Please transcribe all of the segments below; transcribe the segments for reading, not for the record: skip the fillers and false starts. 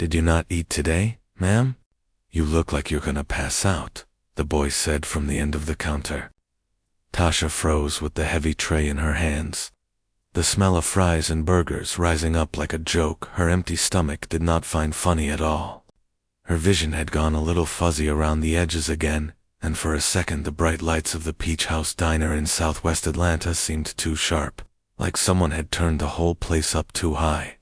Did you not eat today, ma'am? You look like you're gonna pass out, the boy said from the end of the counter. Tasha froze with the heavy tray in her hands. The smell of fries and burgers rising up like a joke her empty stomach did not find funny at all. Her vision had gone a little fuzzy around the edges again, and for a second the bright lights of the Peach House Diner in southwest Atlanta seemed too sharp, like someone had turned the whole place up too high.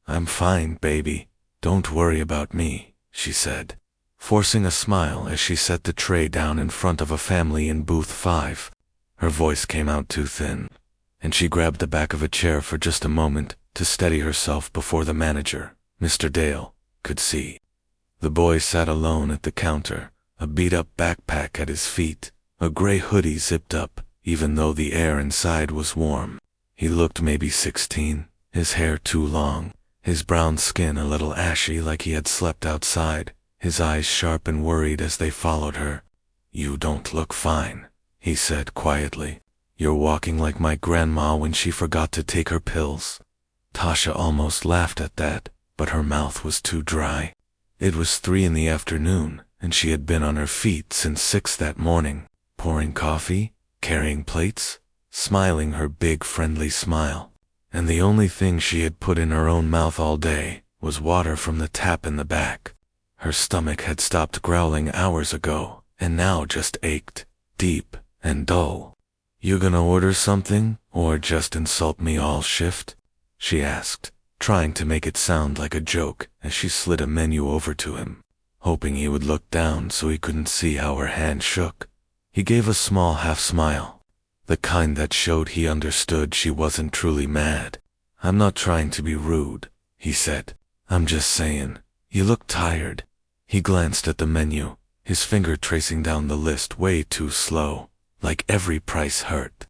I'm fine, baby. Don't worry about me, she said, forcing a smile as she set the tray down in front of a family in booth 5. Her voice came out too thin, and she grabbed the back of a chair for just a moment to steady herself before the manager, Mr. Dale, could see. The boy sat alone at the counter, a beat-up backpack at his feet, a gray hoodie zipped up, even though the air inside was warm. He looked maybe 16, his hair too long, his brown skin a little ashy like he had slept outside, his eyes sharp and worried as they followed her. You don't look fine, he said quietly. You're walking like my grandma when she forgot to take her pills. Tasha almost laughed at that, but her mouth was too dry. It was 3 in the afternoon, and she had been on her feet since 6 that morning, pouring coffee, carrying plates, smiling her big friendly smile. And the only thing she had put in her own mouth all day was water from the tap in the back. Her stomach had stopped growling hours ago, and now just ached, deep and dull. You gonna order something, or just insult me all shift? She asked, trying to make it sound like a joke as she slid a menu over to him, hoping he would look down so he couldn't see how her hand shook. He gave a small half-smile, the kind that showed he understood she wasn't truly mad. I'm not trying to be rude, he said. I'm just saying, you look tired. He glanced at the menu, his finger tracing down the list way too slow, like every price hurt.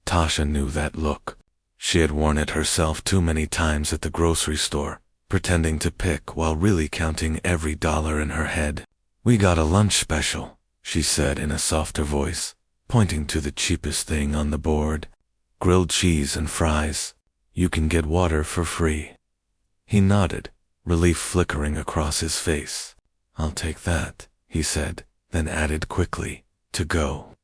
Tasha knew that look. She had worn it herself too many times at the grocery store, pretending to pick while really counting every dollar in her head. We got a lunch special, she said in a softer voice, pointing to the cheapest thing on the board. Grilled cheese and fries. You can get water for free. He nodded, relief flickering across his face. I'll take that, he said, then added quickly, to go.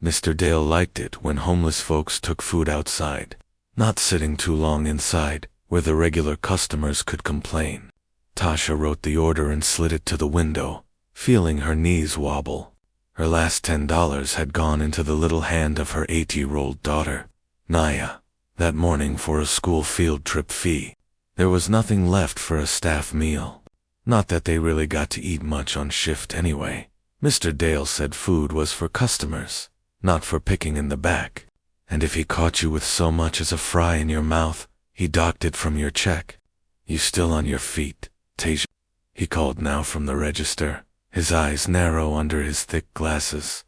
Mr. Dale liked it when homeless folks took food outside, not sitting too long inside, where the regular customers could complain. Tasha wrote the order and slid it to the window, feeling her knees wobble. Her last $10 had gone into the little hand of her 8-year-old daughter, Naya, that morning for a school field trip fee. There was nothing left for a staff meal. Not that they really got to eat much on shift anyway. Mr. Dale said food was for customers, not for picking in the back. And if he caught you with so much as a fry in your mouth, he docked it from your check. You still on your feet, Tasia? He called now from the register, his eyes narrow under his thick glasses.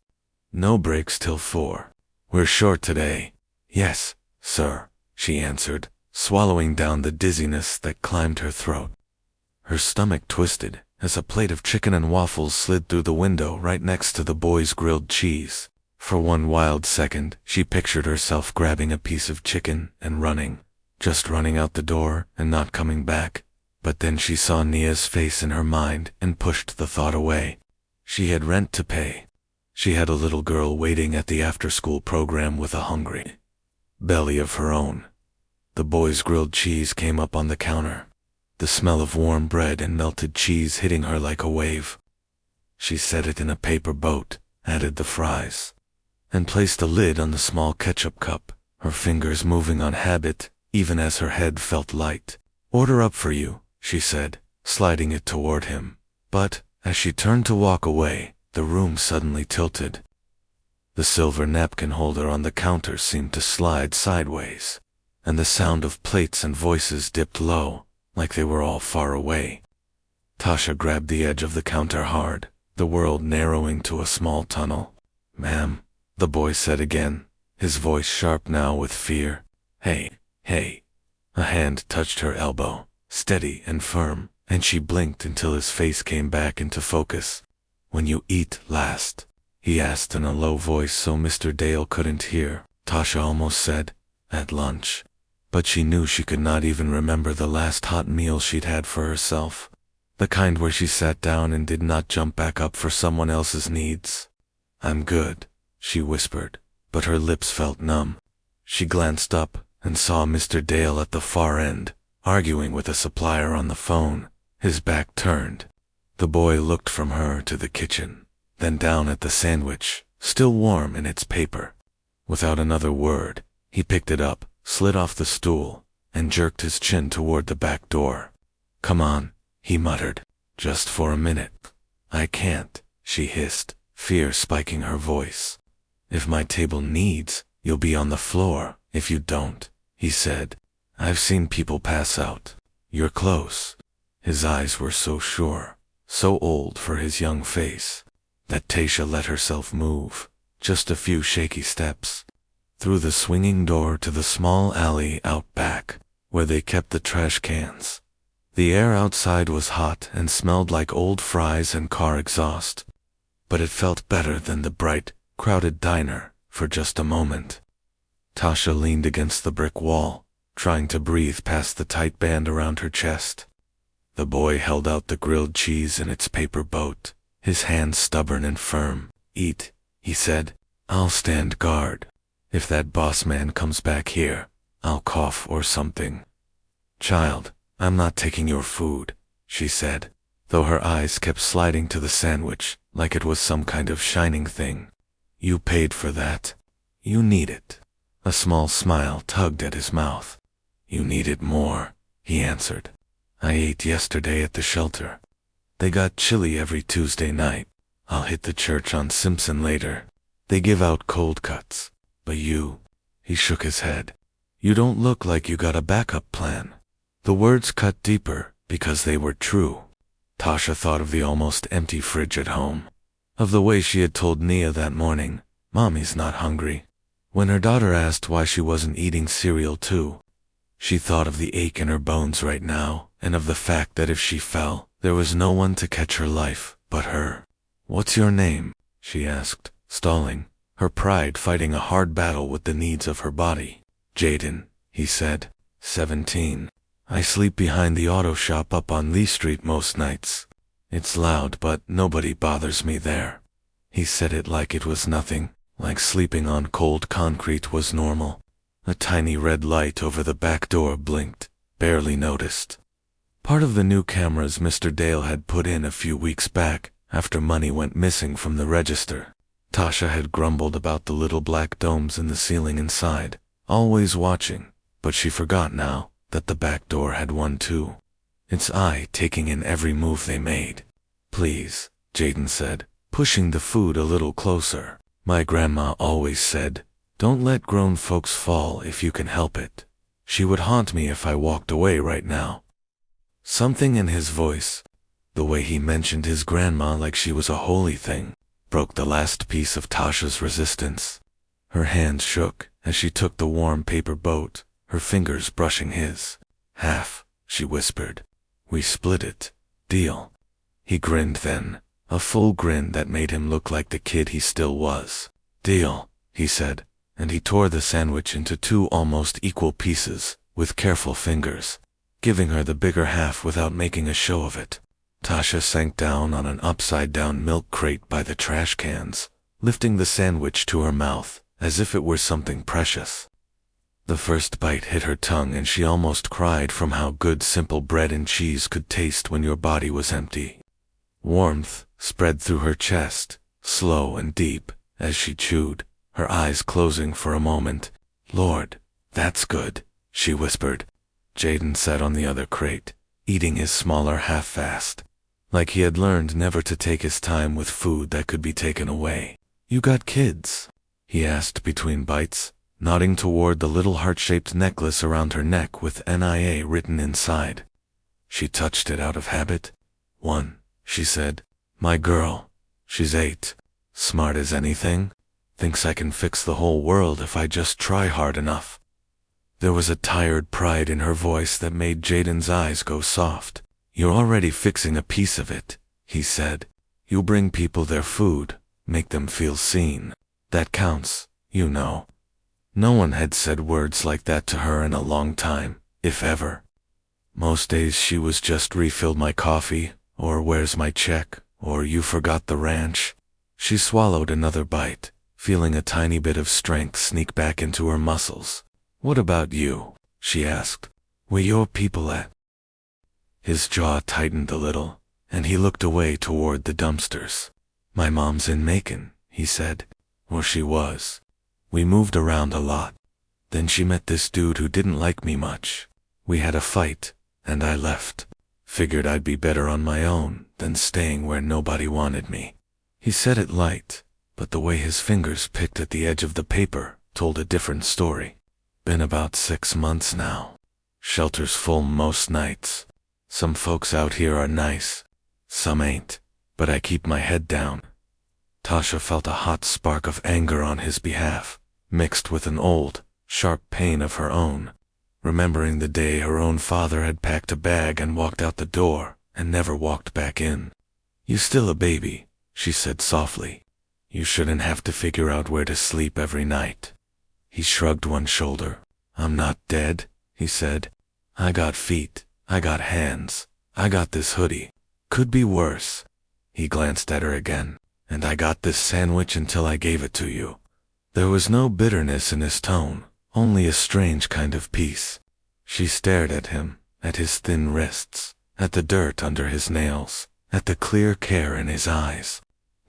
No breaks till 4. We're short today. Yes, sir, she answered, swallowing down the dizziness that climbed her throat. Her stomach twisted as a plate of chicken and waffles slid through the window right next to the boy's grilled cheese. For one wild second, she pictured herself grabbing a piece of chicken and running, just running out the door and not coming back. But then she saw Nia's face in her mind and pushed the thought away. She had rent to pay. She had a little girl waiting at the after-school program with a hungry belly of her own. The boy's grilled cheese came up on the counter, the smell of warm bread and melted cheese hitting her like a wave. She set it in a paper boat, added the fries, and placed a lid on the small ketchup cup, her fingers moving on habit, even as her head felt light. Order up for you, she said, sliding it toward him. But, as she turned to walk away, the room suddenly tilted. The silver napkin holder on the counter seemed to slide sideways, and the sound of plates and voices dipped low, like they were all far away. Tasha grabbed the edge of the counter hard, the world narrowing to a small tunnel. Ma'am, the boy said again, his voice sharp now with fear. Hey. A hand touched her elbow, steady and firm, and she blinked until his face came back into focus. When you eat last? He asked in a low voice so Mr. Dale couldn't hear. Tasha almost said, at lunch. But she knew she could not even remember the last hot meal she'd had for herself. The kind where she sat down and did not jump back up for someone else's needs. "I'm good," she whispered, but her lips felt numb. She glanced up and saw Mr. Dale at the far end, arguing with a supplier on the phone, his back turned. The boy looked from her to the kitchen, then down at the sandwich, still warm in its paper. Without another word, he picked it up, slid off the stool, and jerked his chin toward the back door. "Come on," he muttered. "Just for a minute." "I can't," she hissed, fear spiking her voice. "If my table needs, you'll be on the floor. If you don't," he said. "I've seen people pass out. You're close." His eyes were so sure, so old for his young face, that Tasha let herself move, just a few shaky steps, through the swinging door to the small alley out back, where they kept the trash cans. The air outside was hot and smelled like old fries and car exhaust, but it felt better than the bright, crowded diner for just a moment. Tasha leaned against the brick wall, trying to breathe past the tight band around her chest. The boy held out the grilled cheese in its paper boat, his hand stubborn and firm. "Eat," he said. "I'll stand guard. If that boss man comes back here, I'll cough or something." "Child, I'm not taking your food," she said, though her eyes kept sliding to the sandwich like it was some kind of shining thing. "You paid for that. You need it." A small smile tugged at his mouth. "You need it more," he answered. "I ate yesterday at the shelter. They got chili every Tuesday night. I'll hit the church on Simpson later. They give out cold cuts. But you," he shook his head, "you don't look like you got a backup plan." The words cut deeper because they were true. Tasha thought of the almost empty fridge at home, of the way she had told Nia that morning, "Mommy's not hungry," when her daughter asked why she wasn't eating cereal too. She thought of the ache in her bones right now, and of the fact that if she fell, there was no one to catch her life but her. "What's your name?" she asked, stalling, her pride fighting a hard battle with the needs of her body. "Jaden," he said. 17. "I sleep behind the auto shop up on Lee Street most nights. It's loud, but nobody bothers me there." He said it like it was nothing, like sleeping on cold concrete was normal. A tiny red light over the back door blinked, barely noticed. Part of the new cameras Mr. Dale had put in a few weeks back, after money went missing from the register. Tasha had grumbled about the little black domes in the ceiling inside, always watching, but she forgot now that the back door had one too, its eye taking in every move they made. "Please," Jaden said, pushing the food a little closer. "My grandma always said, don't let grown folks fall if you can help it. She would haunt me if I walked away right now." Something in his voice, the way he mentioned his grandma like she was a holy thing, broke the last piece of Tasha's resistance. Her hand shook as she took the warm paper boat, her fingers brushing his. "Half," she whispered. "We split it. Deal." He grinned then, a full grin that made him look like the kid he still was. "Deal," he said, and he tore the sandwich into two almost equal pieces, with careful fingers, giving her the bigger half without making a show of it. Tasha sank down on an upside-down milk crate by the trash cans, lifting the sandwich to her mouth as if it were something precious. The first bite hit her tongue and she almost cried from how good simple bread and cheese could taste when your body was empty. Warmth spread through her chest, slow and deep, as she chewed, her eyes closing for a moment. "Lord, that's good," she whispered. Jaden sat on the other crate, eating his smaller half fast, like he had learned never to take his time with food that could be taken away. "You got kids?" he asked between bites, nodding toward the little heart-shaped necklace around her neck with NIA written inside. She touched it out of habit. "One," she said. "My girl. She's 8. Smart as anything. Thinks I can fix the whole world if I just try hard enough." There was a tired pride in her voice that made Jaden's eyes go soft. "You're already fixing a piece of it," he said. "You bring people their food, make them feel seen. That counts, you know." No one had said words like that to her in a long time, if ever. Most days she was just refilled my coffee, or where's my check, or you forgot the ranch. She swallowed another bite, feeling a tiny bit of strength sneak back into her muscles. What about you? She asked. Where your people at? His jaw tightened a little, and he looked away toward the dumpsters. My mom's in Macon, he said. Or she was. We moved around a lot. Then she met this dude who didn't like me much. We had a fight, and I left. Figured I'd be better on my own than staying where nobody wanted me. He said it light, but the way his fingers picked at the edge of the paper told a different story. Been about 6 months now. Shelter's full most nights. Some folks out here are nice. Some ain't, but I keep my head down. Tasha felt a hot spark of anger on his behalf, mixed with an old, sharp pain of her own, remembering the day her own father had packed a bag and walked out the door and never walked back in. You still a baby, she said softly. You shouldn't have to figure out where to sleep every night. He shrugged one shoulder. I'm not dead, he said. I got feet, I got hands, I got this hoodie. Could be worse. He glanced at her again. And I got this sandwich until I gave it to you. There was no bitterness in his tone, only a strange kind of peace. She stared at him, at his thin wrists, at the dirt under his nails, at the clear care in his eyes.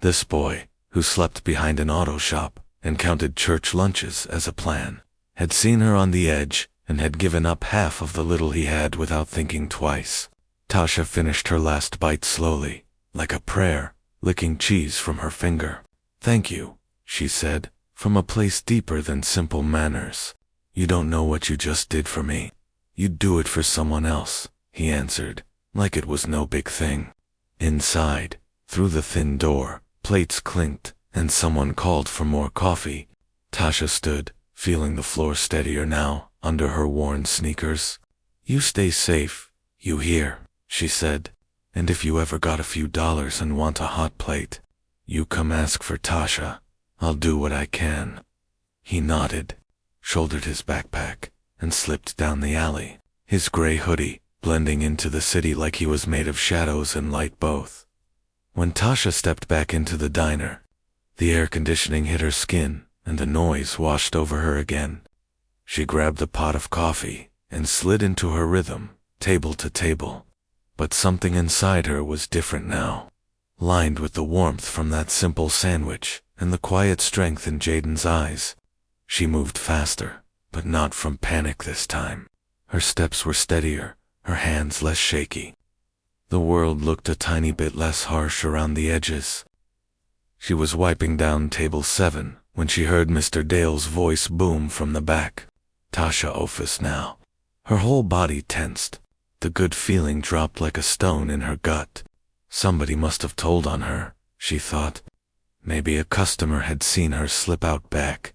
This boy, who slept behind an auto shop and counted church lunches as a plan, had seen her on the edge and had given up half of the little he had without thinking twice. Tasha finished her last bite slowly, like a prayer, licking cheese from her finger. Thank you, she said, from a place deeper than simple manners. You don't know what you just did for me. You'd do it for someone else, he answered, like it was no big thing. Inside, through the thin door, plates clinked, and someone called for more coffee. Tasha stood, feeling the floor steadier now, under her worn sneakers. You stay safe, you hear, she said. And if you ever got a few dollars and want a hot plate, you come ask for Tasha. I'll do what I can. He nodded, shouldered his backpack, and slipped down the alley, his gray hoodie blending into the city like he was made of shadows and light both. When Tasha stepped back into the diner, the air conditioning hit her skin and the noise washed over her again. She grabbed the pot of coffee and slid into her rhythm, table to table. But something inside her was different now, lined with the warmth from that simple sandwich and the quiet strength in Jaden's eyes. She moved faster, but not from panic this time. Her steps were steadier, her hands less shaky. The world looked a tiny bit less harsh around the edges. She was wiping down table 7 when she heard Mr. Dale's voice boom from the back. Tasha office now. Her whole body tensed. The good feeling dropped like a stone in her gut. Somebody must have told on her, she thought. Maybe a customer had seen her slip out back.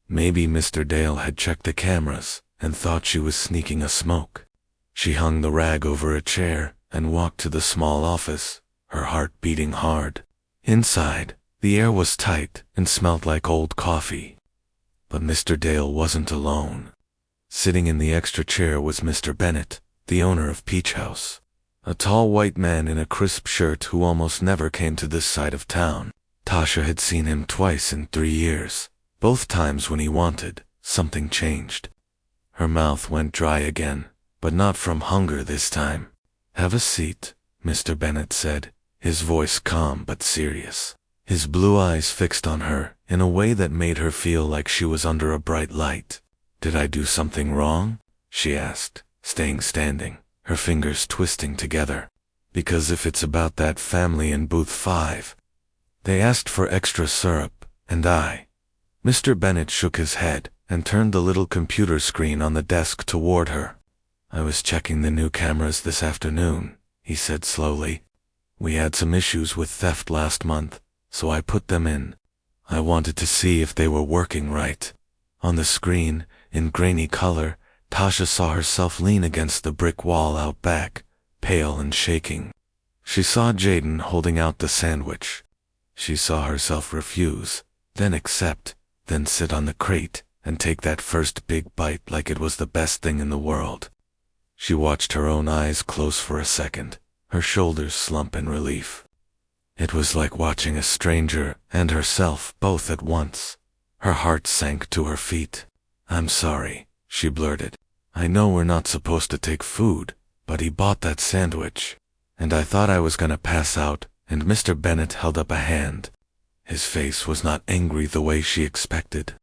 Maybe Mr. Dale had checked the cameras and thought she was sneaking a smoke. She hung the rag over a chair and walked to the small office, her heart beating hard. Inside, the air was tight and smelled like old coffee. But Mr. Dale wasn't alone. Sitting in the extra chair was Mr. Bennett, the owner of Peach House, a tall white man in a crisp shirt who almost never came to this side of town. Tasha had seen him twice in 3 years, both times when he wanted. Something changed. Her mouth went dry again, but not from hunger this time. Have a seat, Mr. Bennett said, his voice calm but serious, his blue eyes fixed on her in a way that made her feel like she was under a bright light. Did I do something wrong? She asked, staying standing, her fingers twisting together. Because if it's about that family in booth 5. They asked for extra syrup, and Mr. Bennett shook his head and turned the little computer screen on the desk toward her. I was checking the new cameras this afternoon, he said slowly. We had some issues with theft last month, so I put them in. I wanted to see if they were working right. On the screen, in grainy color, Tasha saw herself lean against the brick wall out back, pale and shaking. She saw Jaden holding out the sandwich. She saw herself refuse, then accept, then sit on the crate and take that first big bite like it was the best thing in the world. She watched her own eyes close for a second, her shoulders slump in relief. It was like watching a stranger and herself both at once. Her heart sank to her feet. "I'm sorry," she blurted. "I know we're not supposed to take food, but he bought that sandwich, and I thought I was gonna pass out," and Mr. Bennet held up a hand. His face was not angry the way she expected.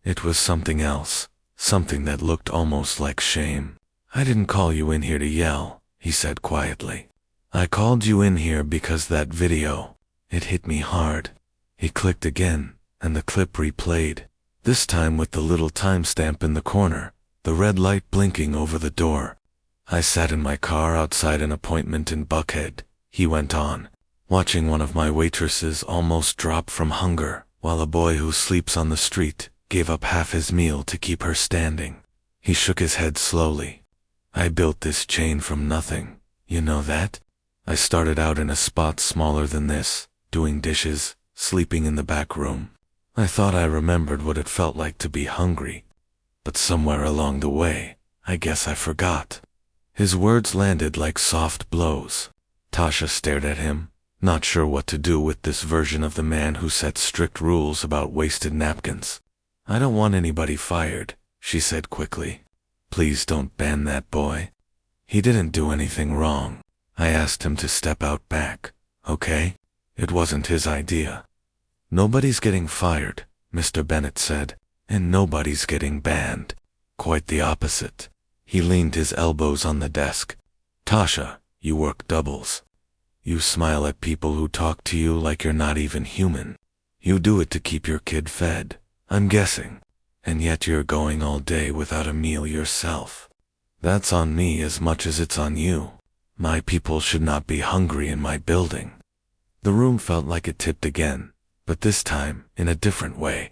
It was something else, something that looked almost like shame. "I didn't call you in here to yell," he said quietly. "I called you in here because that video, it hit me hard." He clicked again, and the clip replayed, this time with the little timestamp in the corner, the red light blinking over the door. "I sat in my car outside an appointment in Buckhead," he went on, "watching one of my waitresses almost drop from hunger, while a boy who sleeps on the street gave up half his meal to keep her standing." He shook his head slowly. "I built this chain from nothing, you know that? I started out in a spot smaller than this, doing dishes, sleeping in the back room. I thought I remembered what it felt like to be hungry. But somewhere along the way, I guess I forgot." His words landed like soft blows. Tasha stared at him, not sure what to do with this version of the man who set strict rules about wasted napkins. "I don't want anybody fired," she said quickly. "Please don't ban that boy. He didn't do anything wrong. I asked him to step out back, okay? It wasn't his idea." "Nobody's getting fired," Mr. Bennet said, "and nobody's getting banned. Quite the opposite." He leaned his elbows on the desk. "Tasha, you work doubles. You smile at people who talk to you like you're not even human. You do it to keep your kid fed, I'm guessing. And yet you're going all day without a meal yourself. That's on me as much as it's on you. My people should not be hungry in my building." The room felt like it tipped again, but this time in a different way.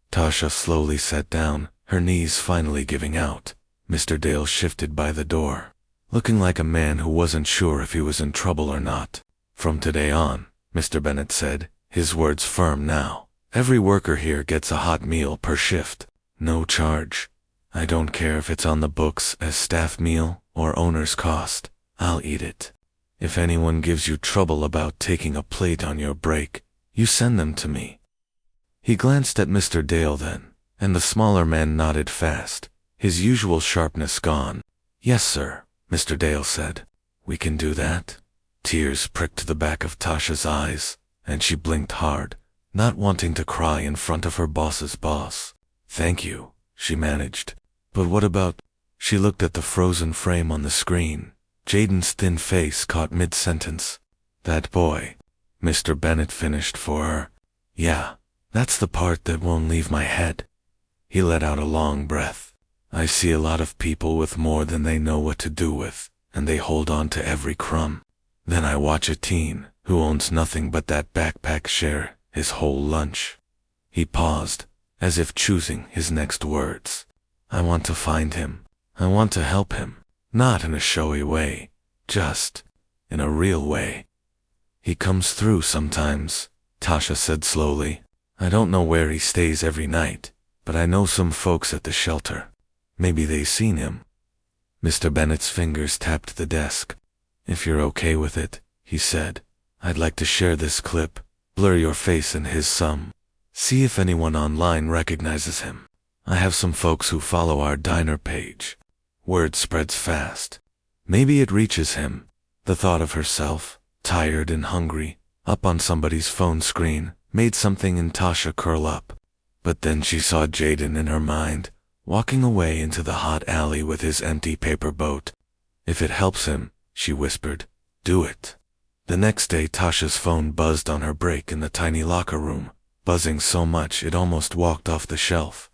Tasha slowly sat down, her knees finally giving out. Mr. Dale shifted by the door, looking like a man who wasn't sure if he was in trouble or not. "From today on," Mr. Bennet said, his words firm now, "every worker here gets a hot meal per shift. No charge. I don't care if it's on the books as staff meal or owner's cost. I'll eat it. If anyone gives you trouble about taking a plate on your break, you send them to me." He glanced at Mr. Dale then, and the smaller man nodded fast, his usual sharpness gone. "Yes, sir," Mr. Dale said. "We can do that." Tears pricked the back of Tasha's eyes, and she blinked hard, not wanting to cry in front of her boss's boss. "Thank you," she managed. "But what about—" She looked at the frozen frame on the screen. Jaden's thin face caught mid-sentence. "That boy," Mr. Bennet finished for her. "Yeah, that's the part that won't leave my head." He let out a long breath. "I see a lot of people with more than they know what to do with, and they hold on to every crumb. Then I watch a teen who owns nothing but that backpack share his whole lunch." He paused, as if choosing his next words. "I want to find him. I want to help him. Not in a showy way, just in a real way." "He comes through sometimes," Tasha said slowly. "I don't know where he stays every night, but I know some folks at the shelter. Maybe they seen him." Mr. Bennet's fingers tapped the desk. "If you're okay with it," he said, "I'd like to share this clip, blur your face and his some. See if anyone online recognizes him. I have some folks who follow our diner page. Word spreads fast. Maybe it reaches him." The thought of herself, tired and hungry, up on somebody's phone screen, made something in Tasha curl up. But then she saw Jaden in her mind, walking away into the hot alley with his empty paper boat. "If it helps him," she whispered, "do it." The next day Tasha's phone buzzed on her break in the tiny locker room, buzzing so much it almost walked off the shelf.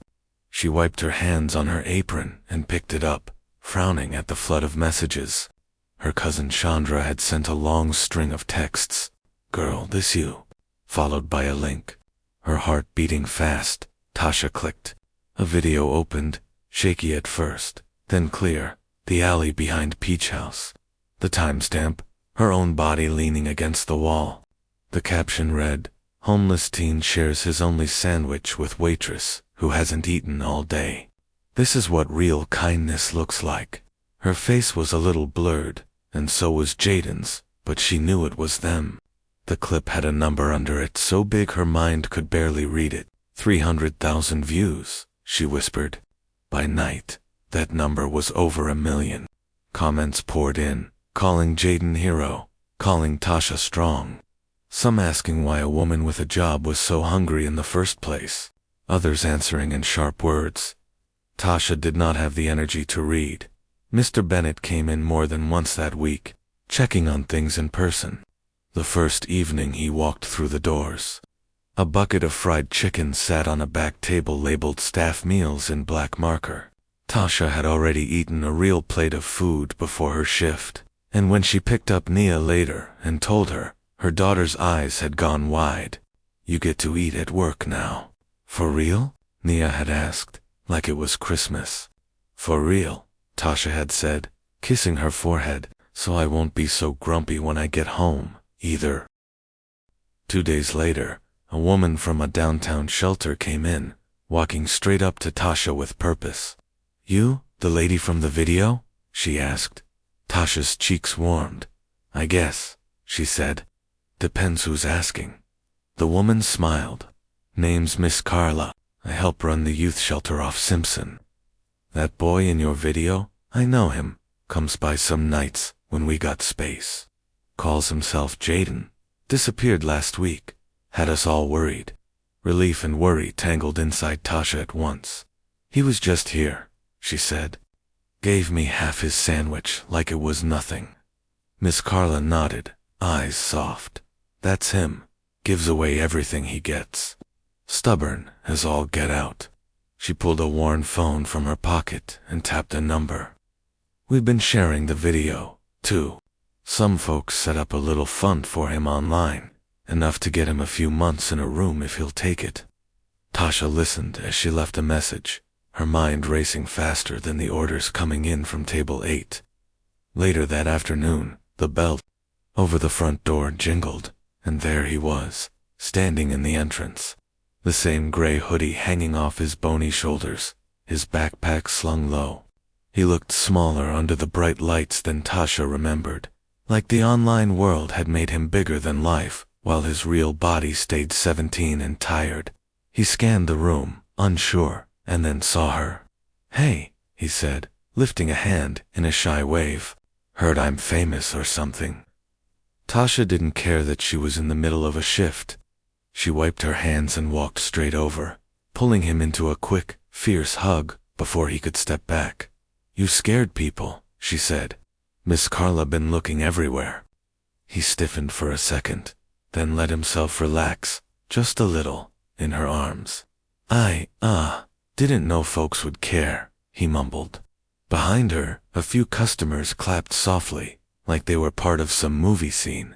She wiped her hands on her apron and picked it up, frowning at the flood of messages. Her cousin Chandra had sent a long string of texts. "Girl, this you," followed by a link. Her heart beating fast, Tasha clicked. A video opened, shaky at first, then clear, the alley behind Peach House. The timestamp, her own body leaning against the wall. The caption read, "Homeless teen shares his only sandwich with waitress who hasn't eaten all day." This is what real kindness looks like. Her face was a little blurred, and so was Jaden's, but she knew it was them. The clip had a number under it so big her mind could barely read it. 300,000 views, she whispered. By night, that number was over 1 million. Comments poured in, calling Jaden hero, calling Tasha strong. Some asking why a woman with a job was so hungry in the first place. Others answering in sharp words. Tasha did not have the energy to read. Mr. Bennett came in more than once that week, checking on things in person. The first evening he walked through the doors. A bucket of fried chicken sat on a back table labeled staff meals in black marker. Tasha had already eaten a real plate of food before her shift, and when she picked up Nia later and told her, her daughter's eyes had gone wide. "You get to eat at work now." "For real?" Nia had asked, like it was Christmas. "For real," Tasha had said, kissing her forehead, "so I won't be so grumpy when I get home, either." 2 days later, a woman from a downtown shelter came in, walking straight up to Tasha with purpose. "You, the lady from the video?" she asked. Tasha's cheeks warmed. "I guess," she said. "Depends who's asking." The woman smiled. "Name's Miss Carla. I help run the youth shelter off Simpson." "That boy in your video? I know him. Comes by some nights when we got space. Calls himself Jaden. Disappeared last week. Had us all worried." Relief and worry tangled inside Tasha at once. "He was just here," she said. "Gave me half his sandwich like it was nothing." Miss Carla nodded, eyes soft. "That's him. Gives away everything he gets. Stubborn as all get out." She pulled a worn phone from her pocket and tapped a number. "We've been sharing the video, too. Some folks set up a little fund for him online, enough to get him a few months in a room if he'll take it." Tasha listened as she left a message, her mind racing faster than the orders coming in from table 8. Later that afternoon, the bell over the front door jingled, and there he was, standing in the entrance. The same gray hoodie hanging off his bony shoulders, his backpack slung low. He looked smaller under the bright lights than Tasha remembered, like the online world had made him bigger than life, while his real body stayed 17 and tired. He scanned the room, unsure, and then saw her. "Hey," he said, lifting a hand in a shy wave. "Heard I'm famous or something." Tasha didn't care that she was in the middle of a shift. She wiped her hands and walked straight over, pulling him into a quick, fierce hug before he could step back. "You scared people," she said. "Miss Carla been looking everywhere." He stiffened for a second, then let himself relax, just a little, in her arms. I didn't know folks would care," he mumbled. Behind her, a few customers clapped softly, like they were part of some movie scene.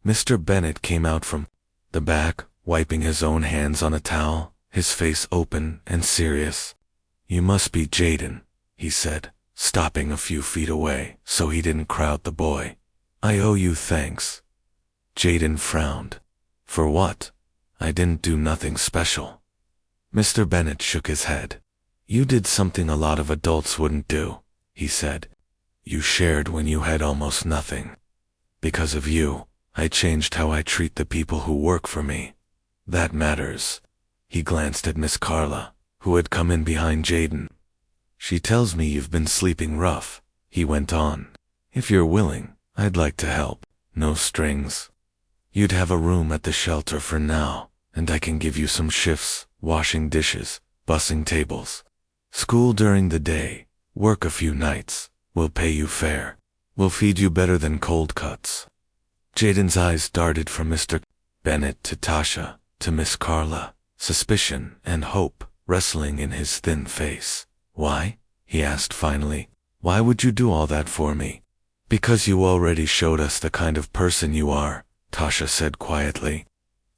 Mr. Bennett came out from the back, wiping his own hands on a towel, his face open and serious. "You must be Jaden," he said, stopping a few feet away so he didn't crowd the boy. "I owe you thanks." Jaden frowned. "For what? I didn't do nothing special." Mr. Bennett shook his head. "You did something a lot of adults wouldn't do," he said. "You shared when you had almost nothing. Because of you, I changed how I treat the people who work for me. That matters." He glanced at Miss Carla, who had come in behind Jaden. "She tells me you've been sleeping rough," he went on. "If you're willing, I'd like to help. No strings. You'd have a room at the shelter for now, and I can give you some shifts, washing dishes, bussing tables. School during the day, work a few nights. We'll pay you fair. We'll feed you better than cold cuts." Jaden's eyes darted from Mr. Bennett to Tasha, to Miss Carla, suspicion and hope wrestling in his thin face. "Why?" he asked finally. "Why would you do all that for me?" "Because you already showed us the kind of person you are," Tasha said quietly.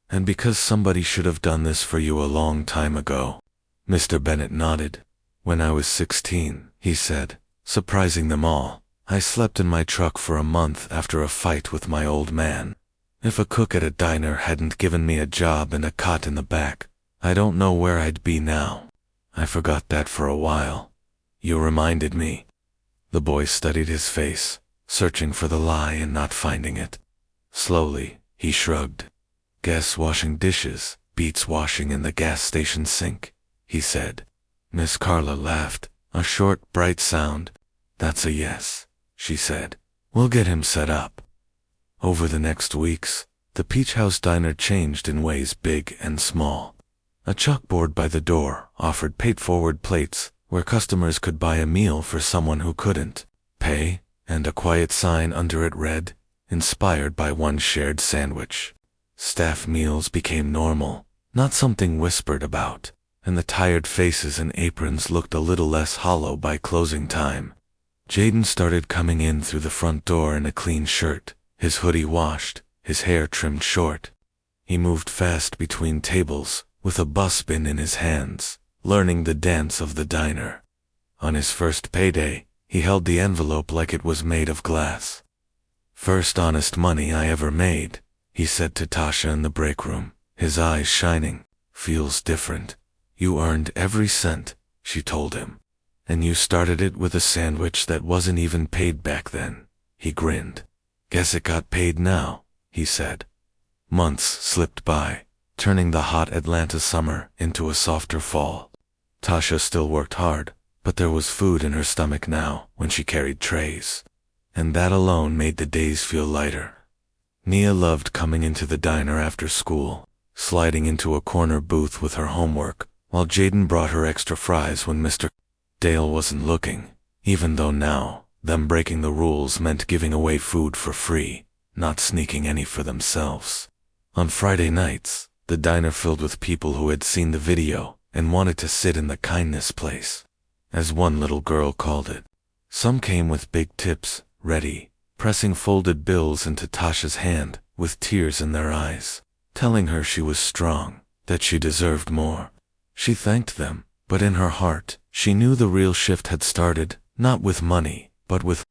"And because somebody should have done this for you a long time ago." Mr. Bennett nodded. "When I was 16, he said, surprising them all, I slept in my truck for a month after a fight with my old man. If a cook at a diner hadn't given me a job and a cot in the back, I don't know where I'd be now. I forgot that for a while. You reminded me." The boy studied his face, searching for the lie and not finding it. Slowly, he shrugged. Guess washing dishes beats washing in the gas station sink, he said. Miss Carla laughed, a short, bright sound. That's a yes, she said. We'll get him set up. Over the next weeks, the Peach House diner changed in ways big and small. A chalkboard by the door offered paid-forward plates where customers could buy a meal for someone who couldn't pay, and a quiet sign under it read, "Inspired by one shared sandwich." Staff meals became normal, not something whispered about, and the tired faces and aprons looked a little less hollow by closing time. Jaden started coming in through the front door in a clean shirt, his hoodie washed, his hair trimmed short. He moved fast between tables, with a bus bin in his hands, learning the dance of the diner. On his first payday, he held the envelope like it was made of glass. "First honest money I ever made," he said to Tasha in the break room, his eyes shining. "Feels different. You earned every cent," she told him. "And you started it with a sandwich that wasn't even paid back then." He grinned. "Guess it got paid now," he said. Months slipped by, turning the hot Atlanta summer into a softer fall. Tasha still worked hard, but there was food in her stomach now when she carried trays. And that alone made the days feel lighter. Nia loved coming into the diner after school, sliding into a corner booth with her homework, while Jaden brought her extra fries when Mr. Dale wasn't looking, even though now, them breaking the rules meant giving away food for free, not sneaking any for themselves. On Friday nights, the diner filled with people who had seen the video and wanted to sit in the kindness place, as one little girl called it. Some came with big tips, ready, pressing folded bills into Tasha's hand with tears in their eyes, telling her she was strong, that she deserved more. She thanked them, but in her heart, she knew the real shift had started, not with money, but with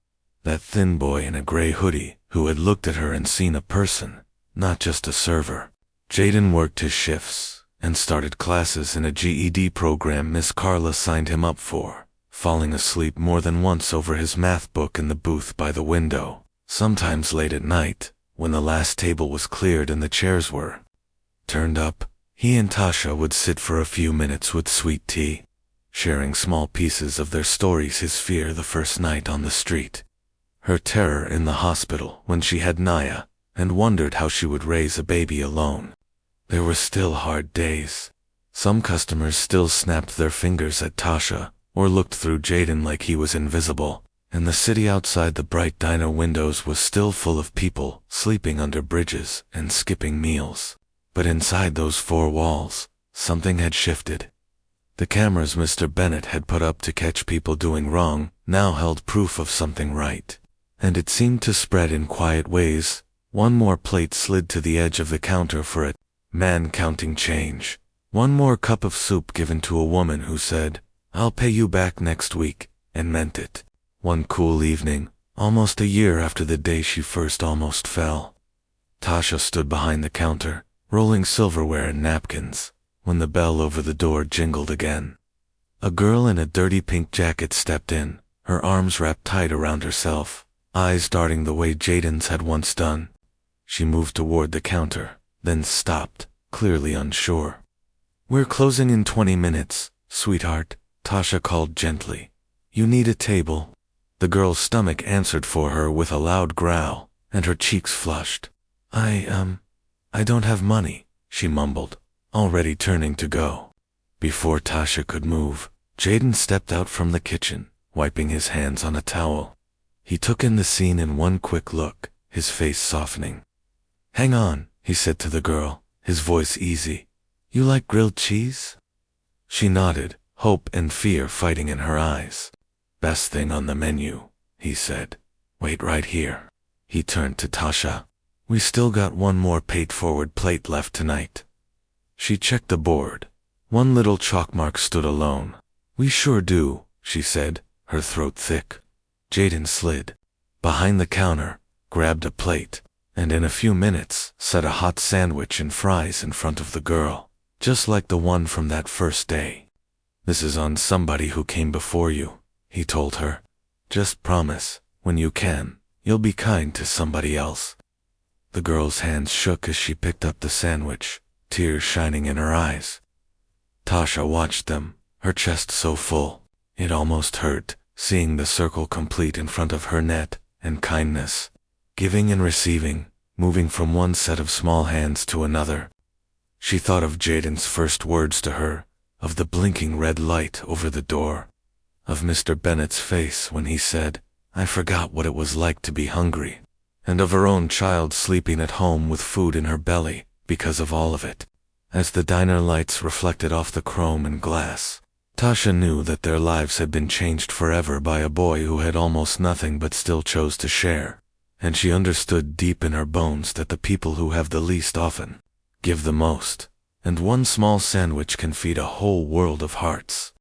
that thin boy in a gray hoodie who had looked at her and seen a person, not just a server. Jaden worked his shifts and started classes in a GED program Miss Carla signed him up for, falling asleep more than once over his math book in the booth by the window, sometimes late at night, when the last table was cleared and the chairs were turned up. He and Tasha would sit for a few minutes with sweet tea, sharing small pieces of their stories, his fear the first night on the street, her terror in the hospital when she had Naya, and wondered how she would raise a baby alone. There were still hard days. Some customers still snapped their fingers at Tasha, or looked through Jaden like he was invisible, and the city outside the bright diner windows was still full of people sleeping under bridges and skipping meals. But inside those four walls, something had shifted. The cameras Mr. Bennett had put up to catch people doing wrong now held proof of something right, and it seemed to spread in quiet ways. One more plate slid to the edge of the counter for a man counting change. One more cup of soup given to a woman who said, "I'll pay you back next week," and meant it. One cool evening, almost a year after the day she first almost fell, Tasha stood behind the counter, rolling silverware and napkins, when the bell over the door jingled again. A girl in a dirty pink jacket stepped in, her arms wrapped tight around herself, eyes darting the way Jaden's had once done. She moved toward the counter, then stopped, clearly unsure. "We're closing in 20 minutes, sweetheart," Tasha called gently. "You need a table." The girl's stomach answered for her with a loud growl, and her cheeks flushed. I don't have money," she mumbled, already turning to go. Before Tasha could move, Jaden stepped out from the kitchen, wiping his hands on a towel. He took in the scene in one quick look, his face softening. "Hang on," he said to the girl, his voice easy. "You like grilled cheese?" She nodded, hope and fear fighting in her eyes. "Best thing on the menu," he said. "Wait right here." He turned to Tasha. "We still got one more paid-forward plate left tonight." She checked the board. One little chalk mark stood alone. "We sure do," she said, her throat thick. Jaden slid behind the counter, grabbed a plate, and in a few minutes set a hot sandwich and fries in front of the girl, just like the one from that first day. "This is on somebody who came before you," he told her. "Just promise, when you can, you'll be kind to somebody else." The girl's hands shook as she picked up the sandwich, tears shining in her eyes. Tasha watched them, her chest so full, it almost hurt, seeing the circle complete in front of her net, and kindness, giving and receiving, moving from one set of small hands to another. She thought of Jaden's first words to her, of the blinking red light over the door, of Mr. Bennett's face when he said, "I forgot what it was like to be hungry," and of her own child sleeping at home with food in her belly, because of all of it. As the diner lights reflected off the chrome and glass, Tasha knew that their lives had been changed forever by a boy who had almost nothing but still chose to share, and she understood deep in her bones that the people who have the least often give the most, and one small sandwich can feed a whole world of hearts.